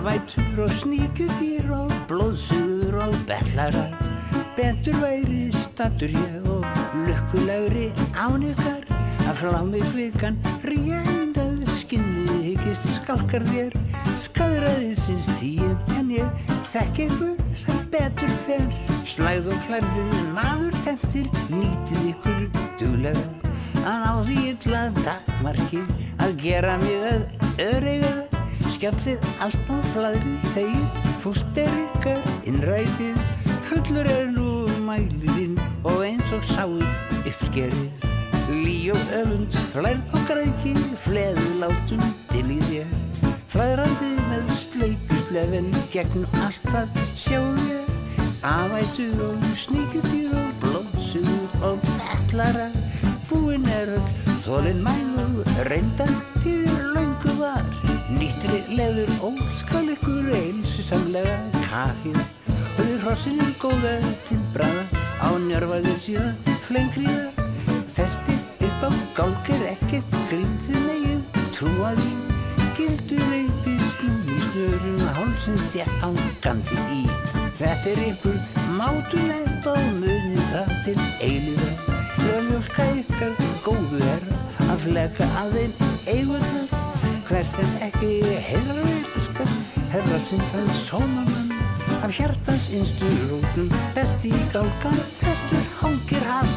Afætur og sníkjudýr og blóðsugur og bellarar. Betur væri staddur ég og lukkulegri án ykkar að flá mig kvikan réndað skinnið hyggist skálkar þér skaðræðisins þín en ég þekki ykkur sem betur fer. Slægð og flærðið maður temptir nýtið ykkur duglega að ná því illa takmarki að gera mig að öreiga. Skjallið allt á flæðrið þegið fullt ykkar innrætið. Fullur nú mælirinn og eins og sáið uppskerið. Lí og öfund, flærð og græðki, fleðu látum til í þér. Flæðrandi með sleipjuslefin gegnum allt það sjá ég. Afætur og sníkjudýr og blóðsugur og bellarar. Búin öll þolin mæl og reyndan fyrir löngu var. Nýttri leður óskal ykkur heilsusamlega kahið. Og hrossinu góða til bragða á njörvaður síðan flengriða. Festi upp á gálg ekkert grín þið megið trúa því. Gildu reipi snúrum hálsinn þétt hangandi í. Þetta ykkur mátulegt og munið það til eilífðar. Ég mjólka ykkar góðu að fleka að þeim eigurnar. Hver sem ekki heiðrar elskar, herra sindan sómamann. Af hjartans innstu rótum, best í gálgan festur hangir hann.